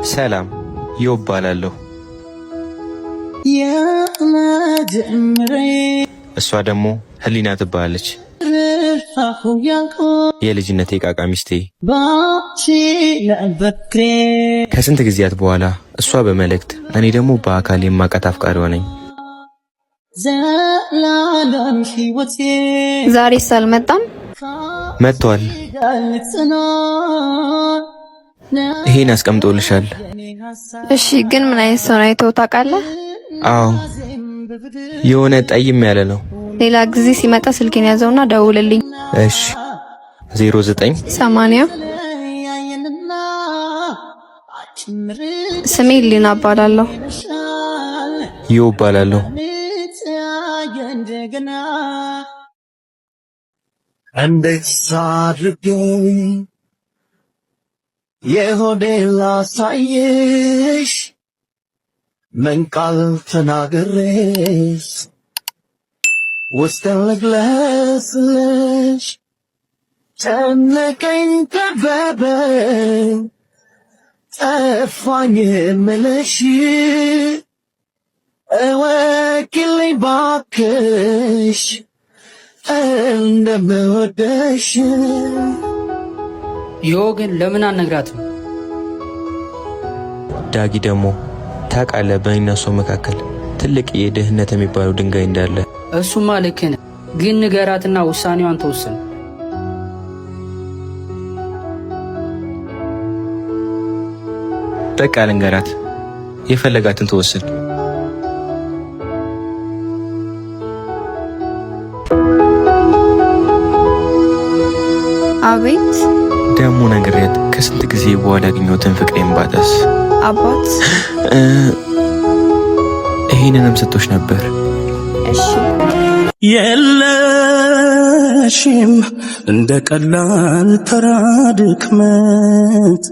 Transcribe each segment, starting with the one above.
ሰላም ይባላለሁ። እሷ ደግሞ ህሊና ትባላለች። የልጅነቴ ቃቃ ሚስቴ። ከስንት ጊዜያት በኋላ እሷ በመልእክት እኔ ደግሞ በአካል የማውቃት አፍቃሪዋ ነኝ። ዛሬስ አልመጣም? መጥቷል። ይሄን አስቀምጦልሻል። እሺ፣ ግን ምን አይነት ሰው ነው? አይተኸው ታውቃለህ? አዎ፣ የሆነ ጠይም ያለ ነው። ሌላ ጊዜ ሲመጣ ስልኬን ያዘውና ደውልልኝ። እሺ። 0980 ስሜ ሊና እባላለሁ። ይባላለሁ። እንዴት ሳድርገኝ የሆዴን ላሳይሽ፣ ምን ቃል ተናግሬስ ውስጤን ልግለጽልሽ? ጨነቀኝ ጠበበኝ ጠፋኝ የምልሽ፣ እወቂልኝ ባክሽ እንደምወደሽ። ግን ለምን አልነግራትም? ዳጊ ደግሞ ታውቃለህ፣ በእኔና እሷ መካከል ትልቅ የድህነት የሚባለው ድንጋይ እንዳለ። እሱማ ልክ ነህ፣ ግን ንገራትና ውሳኔዋን ተወስን። በቃ ልንገራት፣ የፈለጋትን ተወስን። አቤት። ደግሞ ነግሬያት ከስንት ጊዜ በኋላ ያገኘሁትን ፍቅሬን ባጣስ? አባት ይሄንንም ሰጥቶሽ ነበር። እሺ። የለሽም እንደ ቀላል ተራ ድክመት፣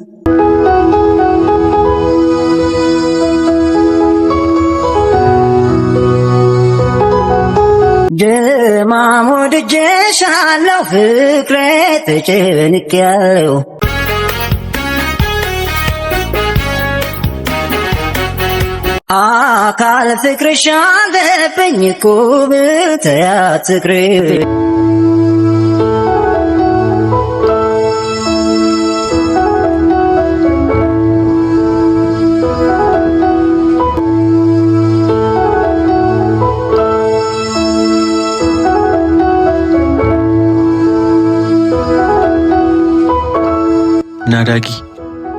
ደማም ወድጄሻለሁ ፍቅሬ ተጨንቄያለሁ፣ አካል ፍቅርሽ አለብኝ እኮ ብተያት ፍቅሬ። ናዳጊ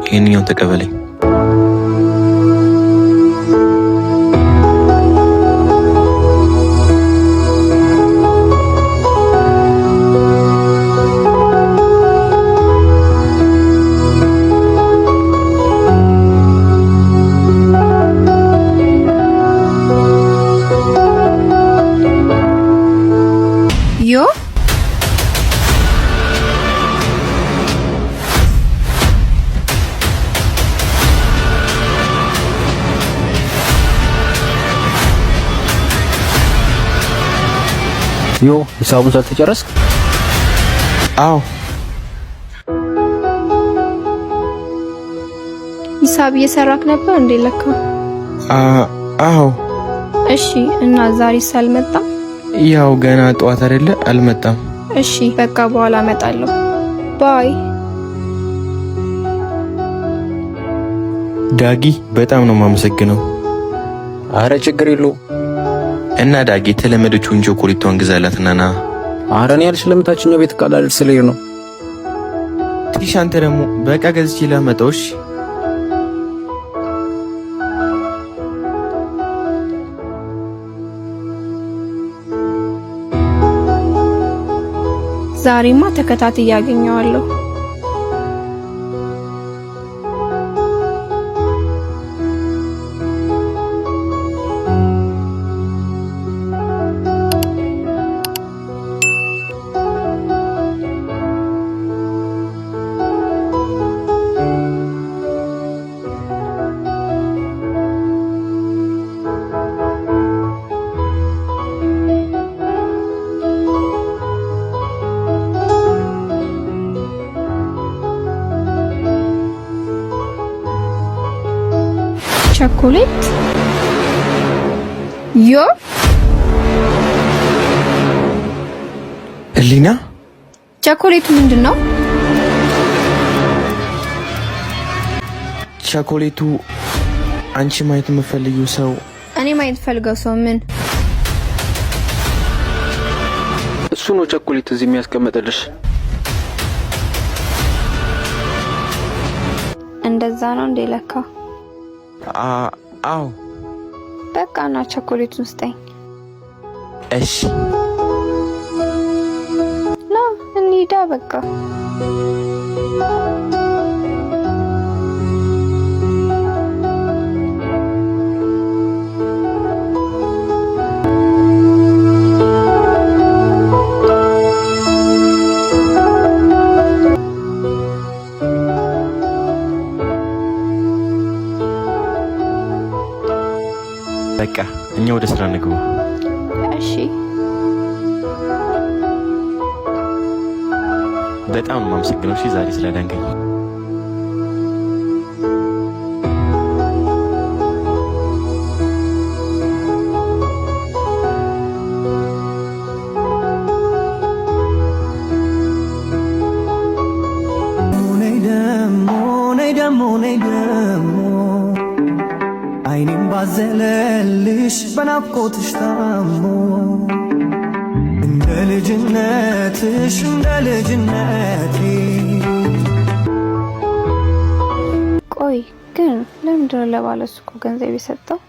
ይህንኛውን ተቀበለኝ። ሂሳቡን ሳትጨርስ? አዎ። ሂሳብ እየሰራክ ነበር እንዴ? ለካ። አዎ። እሺ። እና ዛሬስ አልመጣም? ያው ገና ጠዋት አይደለ? አልመጣም። እሺ፣ በቃ በኋላ እመጣለሁ። ባይ። ዳጊ በጣም ነው የማመሰግነው። አረ ችግር የለውም። እና ዳጊ የተለመደችውን ቾኮሌቷን ግዛላትና ና። አረ እኔ አልችልም፣ ታችኛው ቤት ቃል ስለሄድ ነው። ትንሽ አንተ ደግሞ በቃ ገዝቼ ላመጣው። እሺ። ዛሬማ ተከታትዬ አገኘዋለሁ። ቸኮሌት ዮ ህሊና ቸኮሌቱ ምንድነው? ቸኮሌቱ አንቺ ማየት የምፈልጊው ሰው እኔ ማየት ፈልገው ሰው ምን? እሱ ነው ቸኮሌት እዚህ የሚያስቀምጥልሽ። እንደዛ ነው እንደ ለካ። አዎ በቃ ና ቸኮሌቱን ስጠኝ። እሺ ና እንሂዳ በቃ። በቃ እኛ ወደ ስራ እንግባ። እሺ በጣም ማመሰግነው። እሺ ዛሬ ስለዳንከኝ። አይኔም ባዘለልሽ በናፍቆትሽ ታሞ እንደ ልጅነትሽ እንደ ልጅነቴ። ቆይ ግን ለምንድነው ለባለሱቁ ገንዘብ የሰጠው?